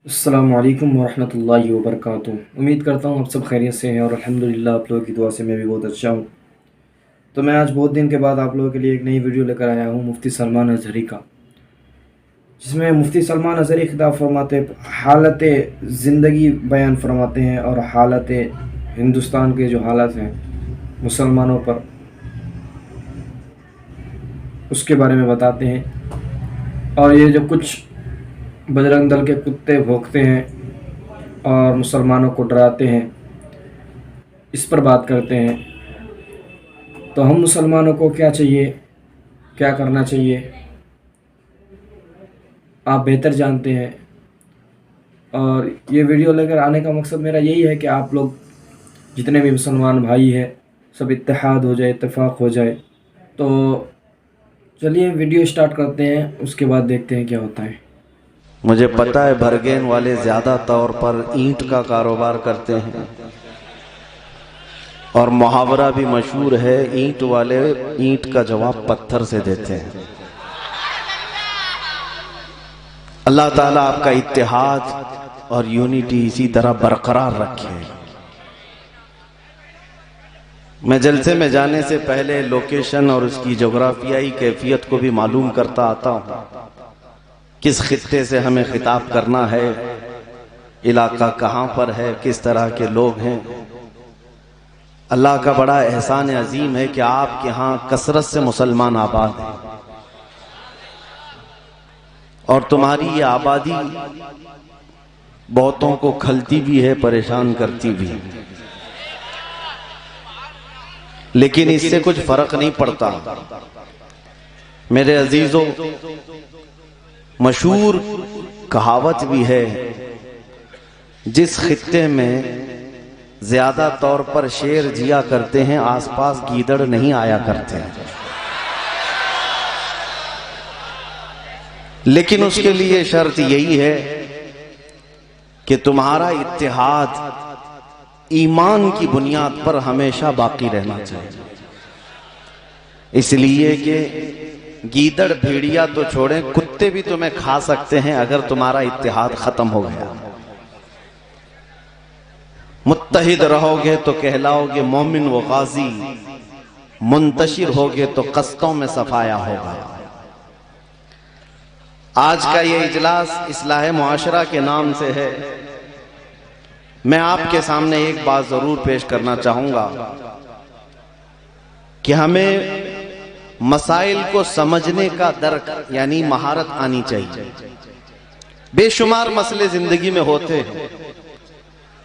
अस्सलामु अलैकुम वरहमतुल्लाहि वबरकातुहू। उम्मीद करता हूँ आप सब खैरियत से हैं और अल्हम्दुलिल्लाह आप लोगों की दुआ से मैं भी बहुत अच्छा हूँ। तो मैं आज बहुत दिन के बाद आप लोगों के लिए एक नई वीडियो लेकर आया हूँ मुफ्ती सलमान अज़हरी का, जिसमें मुफ्ती सलमान अज़हरी खिताब फरमाते हालत ज़िंदगी बयान फरमाते हैं और हालत हिंदुस्तान के जो हालात हैं मुसलमानों पर उसके बारे में बताते हैं। और ये जो कुछ बजरंग दल के कुत्ते भौंकते हैं और मुसलमानों को डराते हैं, इस पर बात करते हैं। तो हम मुसलमानों को क्या चाहिए, क्या करना चाहिए, आप बेहतर जानते हैं। और ये वीडियो लेकर आने का मकसद मेरा यही है कि आप लोग जितने भी मुसलमान भाई हैं सब इत्तेहाद हो जाए, इत्तेफाक हो जाए। तो चलिए वीडियो स्टार्ट करते हैं, उसके बाद देखते हैं क्या होता है। मुझे पता है भरगेन वाले ज्यादा तौर पर ईंट का कारोबार करते हैं और मुहावरा भी मशहूर है, ईंट वाले ईंट का जवाब पत्थर से देते हैं। अल्लाह ताला आपका इत्तेहाद और यूनिटी इसी तरह बरकरार रखे। मैं जलसे में जाने से पहले लोकेशन और उसकी जोग्राफियाई कैफियत को भी मालूम करता आता हूँ, किस खित्ते से हमें खिताब करना है, इलाका कहाँ पर है, किस तरह के लोग हैं। अल्लाह का बड़ा एहसान अजीम है कि आपके यहाँ कसरत से मुसलमान आबाद हैं और तुम्हारी ये आबादी बहुतों को खलती भी है, परेशान करती भी है, लेकिन इससे कुछ फर्क नहीं पड़ता। मेरे अजीजों, मशहूर कहावत भी है, जिस खित्ते में ज्यादा तौर पर शेर जिया करते हैं आसपास गीदड़ नहीं आया करते हैं। लेकिन उसके लिए शर्त यही है कि तुम्हारा इत्तेहाद ईमान की बुनियाद पर हमेशा बाकी रहना चाहिए। इसलिए कि गीदड़ भेड़िया तो छोड़ें, कुत्ते भी तुम्हें खा सकते हैं अगर तुम्हारा इत्तेहाद खत्म हो गया। मुत्तहिद रहोगे तो कहलाओगे मोमिन व गाजी, मुंतशिर होगे तो कस्तों में सफाया होगा। आज का ये इजलास इस्लाह मुआशरा के नाम से है। मैं आपके सामने एक बात जरूर पेश करना चाहूंगा कि हमें मसाइल को समझने का दर्क यानी महारत आनी चाहिए। बेशुमार मसले जिंदगी में होते हैं,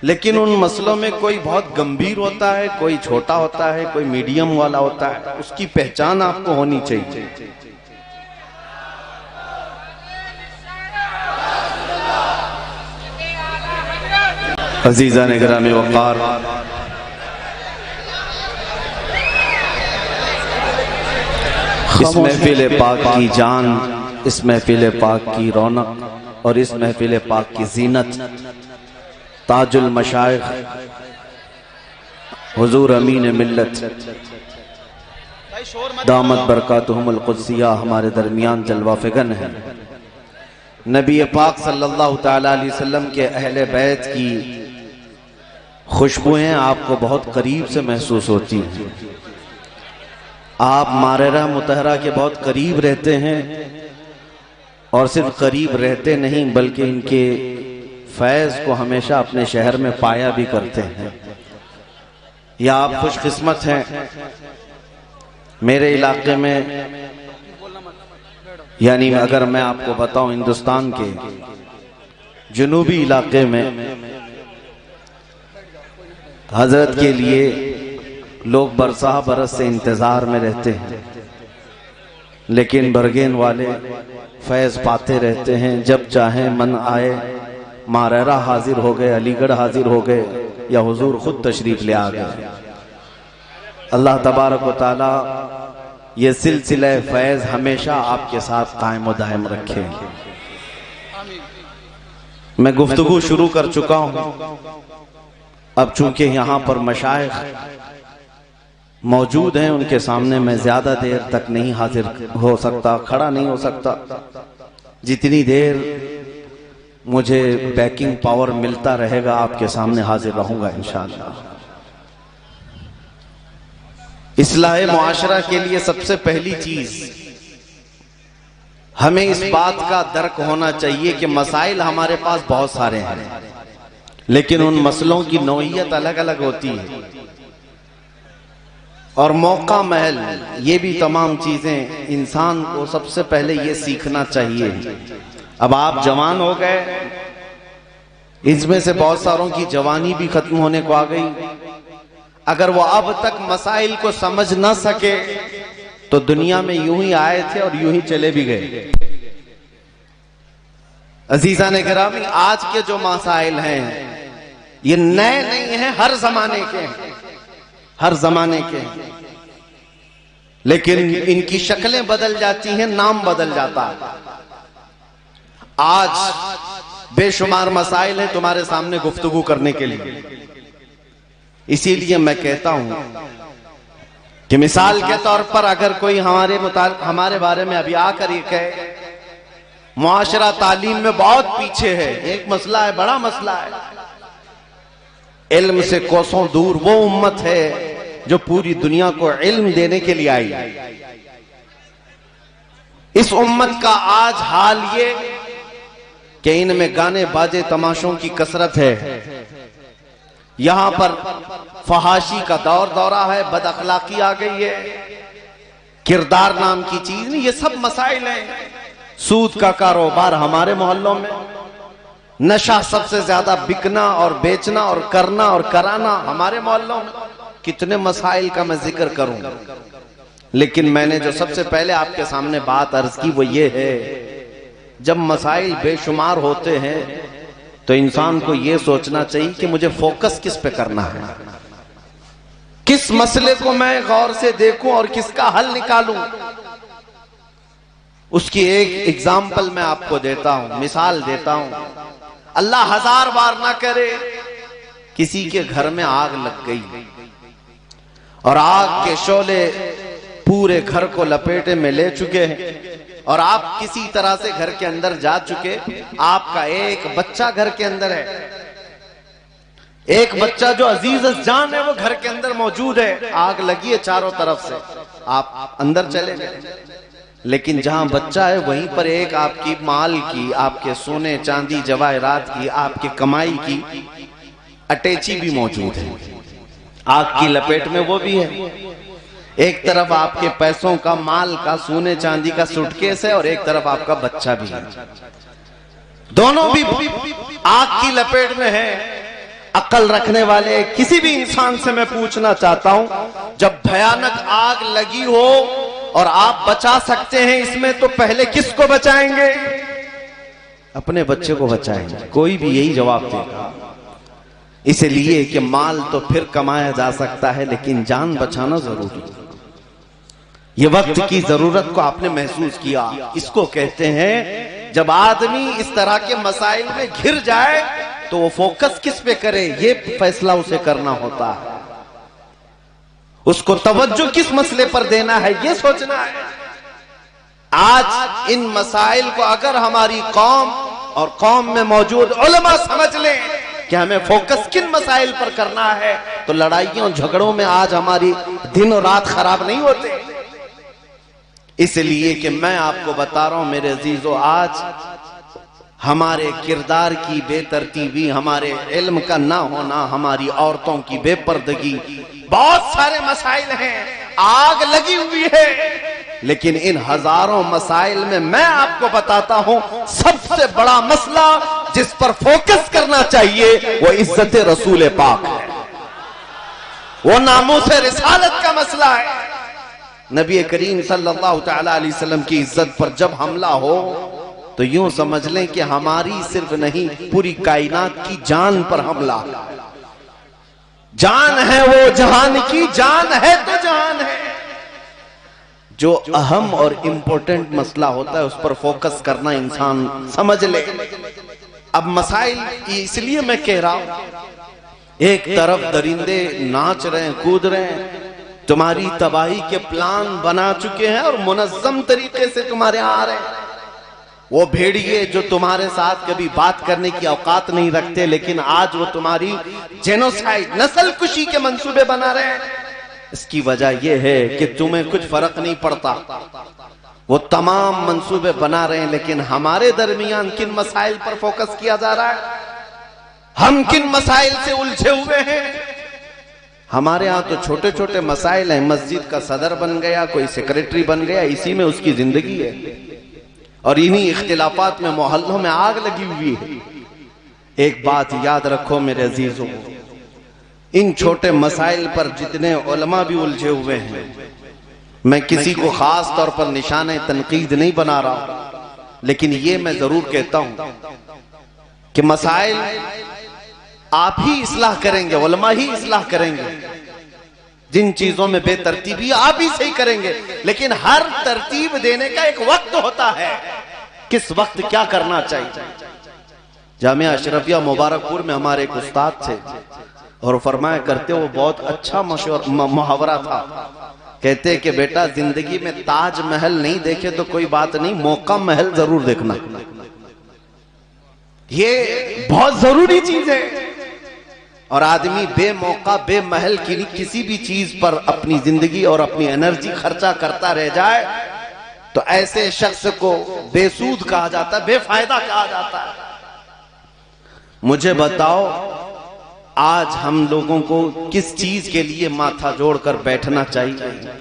लेकिन उन मसलों में कोई बहुत गंभीर होता है, कोई छोटा होता है, कोई मीडियम वाला होता है। उसकी पहचान आपको होनी चाहिए। अजीज़ान गिरामी वक़ार, इस महफिल पाक की जान, इस महफिल पाक की रौनक और इस महफिल पाक की जीनत ताजुल मशाइख हुजूर अमीन मिल्लत दामत बरकातुहुमुल कुद्सिया हमारे दरमियान जलवा फिगन है। नबी पाक सल्लल्लाहु तआला अलैहि वसल्लम के अहले बैत की खुशबुएं आपको बहुत करीब से महसूस होती हैं। आप मारेरा मुतहरा के बहुत करीब रहते हैं और सिर्फ करीब रहते नहीं बल्कि इनके फैज़ को हमेशा अपने शहर में पाया भी करते हैं। या आप खुशकिस्मत हैं, मेरे इलाके में, यानी अगर मैं आपको बताऊं हिंदुस्तान के जनूबी इलाके में हजरत के लिए लोग बरसा बरस से इंतजार में रहते हैं, लेकिन बरगेन वाले फैज़ पाते रहते हैं। जब चाहे मन आए मारेरा हाजिर हो गए, अलीगढ़ हाजिर हो गए या हुजूर खुद तशरीफ ले आ गए। अल्लाह तबारक व तआला ये सिलसिला फैज़ हमेशा आपके साथ कायम व दायम रखे। मैं गुफ्तगू शुरू कर चुका हूं। अब चूंकि यहाँ पर मशाइख मौजूद हैं, उनके सामने मैं ज्यादा देर तक नहीं हाजिर हो सकता, खड़ा नहीं हो सकता। जितनी देर मुझे बैकिंग पावर मिलता रहेगा, आपके सामने हाजिर रहूंगा इंशाअल्लाह। इस्लाह मुआशरा के लिए सबसे पहली चीज हमें इस बात का दर्क होना चाहिए कि मसाइल हमारे पास बहुत सारे हैं, लेकिन उन मसलों की नौइयत अलग अलग होती है और मौका महल, ये भी तमाम चीजें इंसान को सबसे पहले ये सीखना चाहिए। अब आप जवान हो गए, इसमें से बहुत सारों की जवानी भी खत्म होने को आ गई। अगर वो अब तक मसाइल को समझ ना सके तो दुनिया में यूं ही आए थे और यूं ही चले भी गए। अजीजा ने गिरामी, आज के जो मसाइल हैं ये नए नहीं हैं, हर जमाने के हैं, हर जमाने के हैं, लेकिन इनकी शक्लें बदल जाती हैं, नाम बदल जाता है। आज बेशुमार मसाइल हैं तुम्हारे सामने गुफ्तगू करने के लिए। इसीलिए मैं कहता हूं कि मिसाल के तौर पर अगर कोई हमारे बारे में अभी आकर ये कहे मुआशरा तालीम में बहुत पीछे है, एक मसला है, बड़ा मसला है, इल्म से कोसों दूर वो उम्मत है जो पूरी दुनिया को इल्म देने के लिए आई। इस उम्मत का आज हाल ये कि इनमें गाने बाजे तमाशों की कसरत है, यहां पर फहाशी का दौरा है, बद अखलाकी आ गई है, किरदार नाम की चीज नहीं, ये सब मसाइल हैं। सूद का कारोबार हमारे मोहल्लों में, नशा सबसे ज्यादा बिकना और बेचना और करना और कराना हमारे मोहल्लों में। कितने मसाइल का मैं जिक्र करूं, लेकिन मैंने जो सबसे पहले आपके सामने बात अर्ज की वो ये है, जब मसाइल बेशुमार होते हैं तो इंसान को यह सोचना चाहिए कि मुझे फोकस किस पे करना है, किस मसले को मैं गौर से देखूं और किसका हल निकालूं। उसकी एक एग्जाम्पल मैं आपको देता हूं, मिसाल देता हूं। अल्लाह हजार बार ना करे किसी के घर में आग लग गई और आग के शोले पूरे घर को लपेटे में ले चुके हैं और आप किसी तरह से घर के अंदर जा चुके, आपका एक बच्चा घर के अंदर है, एक बच्चा जो अजीज जान है वो घर के अंदर मौजूद है, आग लगी है चारों तरफ से, आप अंदर चले गए, लेकिन जहां बच्चा है वहीं पर एक आपकी माल की, आपके सोने चांदी जवाहरात की, आपकी कमाई की अटैची भी मौजूद है, आग की लपेट में वो भी है। एक तरफ आपके पैसों का, माल का, सोने चांदी का सूटकेस है और एक तरफ आपका बच्चा भी है, दोनों भी आग की लपेट में है। अक्ल रखने वाले किसी भी इंसान से मैं पूछना चाहता हूं, जब भयानक आग लगी हो और आप बचा सकते हैं इसमें, तो पहले किसको बचाएंगे? अपने बच्चे को बचाएंगे। कोई भी यही जवाब देगा। इसलिए कि माल तो फिर कमाया जा सकता है, लेकिन जान बचाना जरूरी। ये वक्त की जरूरत को आपने महसूस किया, इसको कहते हैं जब आदमी इस तरह के मसाइल में घिर जाए तो वो फोकस किस पे करे, ये फैसला उसे करना होता है। उसको तवज्जो किस मसले पर देना है ये सोचना है। आज इन मसाइल को अगर हमारी कौम और कौम में मौजूद उलमा समझ लें कि हमें फोकस किन मसाइल पर करना है, तो लड़ाइयों झगड़ों में आज हमारी दिन और रात खराब नहीं होते। इसलिए कि मैं आपको बता रहा हूं मेरे अजीजों, आज हमारे किरदार की बेतरतीबी, हमारे इल्म का ना होना, हमारी औरतों की बेपर्दगी, बहुत सारे मसाइल हैं, आग लगी हुई है। लेकिन इन हजारों मसाइल में मैं आपको बताता हूं सबसे बड़ा मसला जिस पर फोकस करना चाहिए वो इज्जत रसूल पाक है, वो नामूस रिसालत का मसला है। नबी करीम सल्लल्लाहु तआला अलैहि वसल्लम की इज्जत पर जब हमला हो तो यूं समझ लें कि हमारी सिर्फ नहीं पूरी कायनात की जान पर हमला। जान है वो जहान की, जान है तो जान है। जो अहम और इंपॉर्टेंट मसला होता है उस पर फोकस करना इंसान समझ ले। अब मसाइल इसलिए मैं कह रहा हूं, एक तरफ दरिंदे नाच रहे हैं, कूद रहे हैं, तुम्हारी तबाही के प्लान बना चुके हैं और मुनज़्ज़म तरीके से तुम्हारे आ रहे हैं। वो भेड़िए जो तुम्हारे साथ कभी बात करने की औकात नहीं रखते, लेकिन आज वो तुम्हारी जेनोसाइड, नस्ल कुशी के मंसूबे बना रहे हैं। इसकी वजह यह है कि तुम्हें कुछ फर्क नहीं पड़ता। वो तमाम मंसूबे बना रहे हैं, लेकिन हमारे दरमियान किन मसाइल पर फोकस किया जा रहा है, हम किन मसाइल से उलझे हुए हैं। हमारे यहाँ तो छोटे छोटे मसाइल हैं, मस्जिद का सदर बन गया, कोई सेक्रेटरी बन गया, इसी में उसकी जिंदगी है, और इन्हीं इख्तिलाफात में मोहल्लों में आग लगी हुई है। एक बात याद रखो मेरे अजीजों, इन छोटे मसाइल पर जितने उलमा भी उलझे हुए हैं, मैं किसी को खास तौर पर निशाने तनकीद नहीं बना रहा, लेकिन ये मैं जरूर कहता हूं कि मसाइल आप ही इस्लाह करेंगे, उलमा ही इस्लाह करेंगे। जिन चीजों में बेतरतीबी आप ही सही करेंगे, लेकिन हर तरतीब देने का एक वक्त होता है, किस वक्त क्या करना चाहिए। जामिया अशरफिया मुबारकपुर में हमारे एक उस्ताद थे और फरमाया करते, वो बहुत अच्छा मुहावरा था। कहते कि बेटा जिंदगी में ताजमहल नहीं देखे तो कोई बात नहीं, मौका महल जरूर देखना, ये बहुत जरूरी चीज है। और आदमी बेमौका बेमहल की किसी भी चीज पर अपनी जिंदगी और अपनी एनर्जी खर्चा करता रह जाए तो ऐसे शख्स को बेसूद कहा जाता है, बेफायदा कहा जाता है। मुझे बताओ, आज हम लोगों को किस चीज के लिए माथा जोड़कर बैठना चाहिए?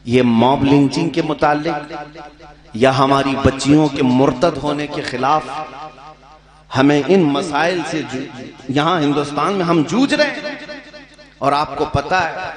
ये मॉब लिंचिंग के मुतालिक या हमारी बच्चियों के मुर्तद होने के खिलाफ? हमें इन मसाइल से यहां हिंदुस्तान में हम जूझ रहे हैं। और आपको पता है,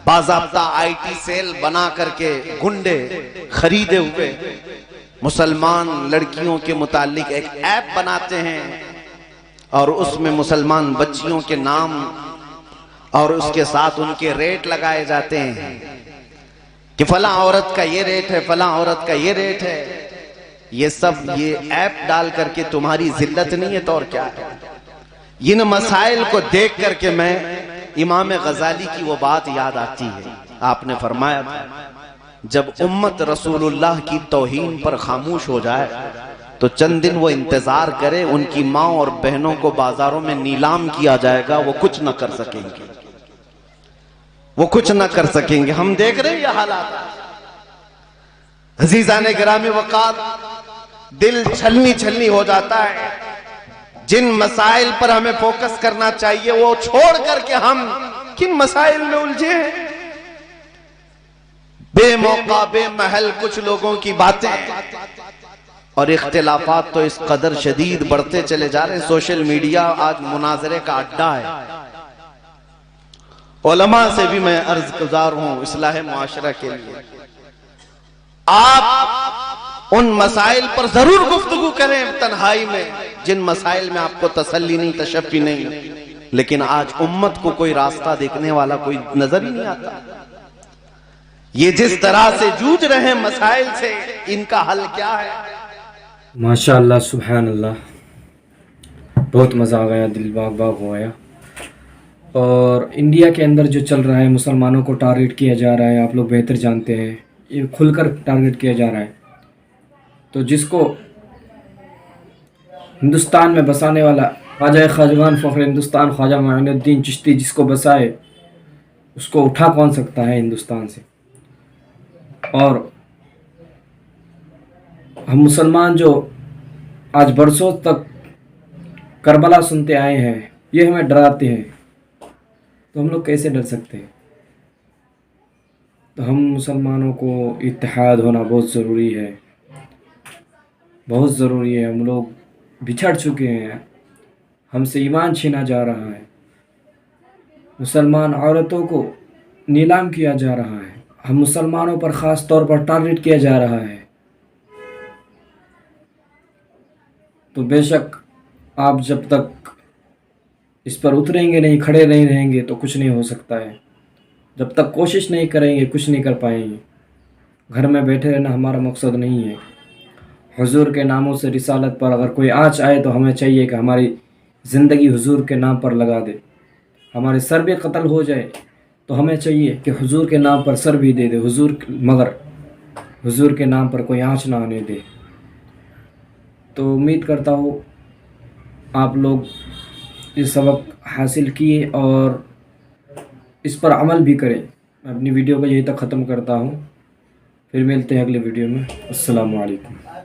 बाज़ाब्ता आईटी सेल बना करके गुंडे खरीदे हुए मुसलमान लड़कियों के मुतालिक एक ऐप बनाते हैं और उसमें मुसलमान बच्चियों के नाम और उसके साथ उनके रेट लगाए जाते हैं कि फला औरत का ये रेट है, फला औरत का ये रेट है। ये सब ये ऐप डाल करके तुम्हारी जिल्लत नहीं है तो और क्या है। इन मसाइल को देख करके मैं इमाम गजाली की वो बात याद आती है। आपने फरमाया था, जब उम्मत रसूलुल्लाह की तौहीन पर खामोश हो जाए तो चंद दिन वो इंतजार करे, उनकी माँ और बहनों को बाजारों में नीलाम किया जाएगा, वो कुछ न कर सकेंगे, वो कुछ न कर सकेंगे। हम देख रहे हैं ये हालात। अजीजाने गिरामी वक़ार, दिल छलनी छलनी हो जाता है। जिन मसाइल पर हमें फोकस करना चाहिए वो छोड़ करके हम किन मसाइल में उलझे हैं। बेमौका बेमहल कुछ लोगों की बातें और इख्तिलाफात तो इस कदर शदीद बढ़ते चले जा रहे हैं। सोशल मीडिया आज मुनाजरे का अड्डा है। उलमा से भी मैं अर्ज गुजार हूं इस्लाह मुआशरा के लिए, आप उन मसाइल पर जरूर गुफ्तगू करें तन्हाई में जिन मसाइल में आपको तसल्ली नहीं, तशफ़ी नहीं, लेकिन आज उम्मत को कोई रास्ता देखने वाला कोई नजर ही नहीं आता। ये जिस तरह से जूझ रहे हैं मसाइल से, इनका हल क्या है? माशाअल्लाह, सुभान अल्लाह, बहुत मज़ा आ गया, दिल बाग बाग हो गया। और इंडिया के अंदर जो चल रहा है, मुसलमानों को टारगेट किया जा रहा है, आप लोग बेहतर जानते हैं, ये खुलकर टारगेट किया जा रहा है। तो जिसको हिंदुस्तान में बसाने वाला ख्वाजा खाजगान फ़ख्र हिंदुस्तान ख्वाजा मोइनुद्दीन चिश्ती जिसको बसाए, उसको उठा कौन सकता है हिंदुस्तान से। और हम मुसलमान जो आज बरसों तक करबला सुनते आए हैं, ये हमें डराते हैं, तो हम लोग कैसे डर सकते हैं। तो हम मुसलमानों को इत्तेहाद होना बहुत ज़रूरी है, बहुत ज़रूरी है। हम लोग बिछड़ चुके हैं, हमसे ईमान छीना जा रहा है, मुसलमान औरतों को नीलाम किया जा रहा है, हम मुसलमानों पर ख़ास तौर पर टारगेट किया जा रहा है। तो बेशक आप जब तक इस पर उतरेंगे नहीं, खड़े नहीं रहेंगे तो कुछ नहीं हो सकता है। जब तक कोशिश नहीं करेंगे कुछ नहीं कर पाएंगे। घर में बैठे रहना हमारा मकसद नहीं है। हुजूर के नामों से रिसालत पर अगर कोई आँच आए तो हमें चाहिए कि हमारी ज़िंदगी हुजूर के नाम पर लगा दे। हमारे सर भी कत्ल हो जाए तो हमें चाहिए कि हुजूर के नाम पर सर भी दे दे, मगर हुजूर के नाम पर कोई आँच ना आने दे। तो उम्मीद करता हूँ आप लोग ये सबक हासिल किए और इस पर अमल भी करें। मैं अपनी वीडियो को यहीं तक ख़त्म करता हूँ, फिर मिलते हैं अगले वीडियो में। अस्सलामु अलैकुम।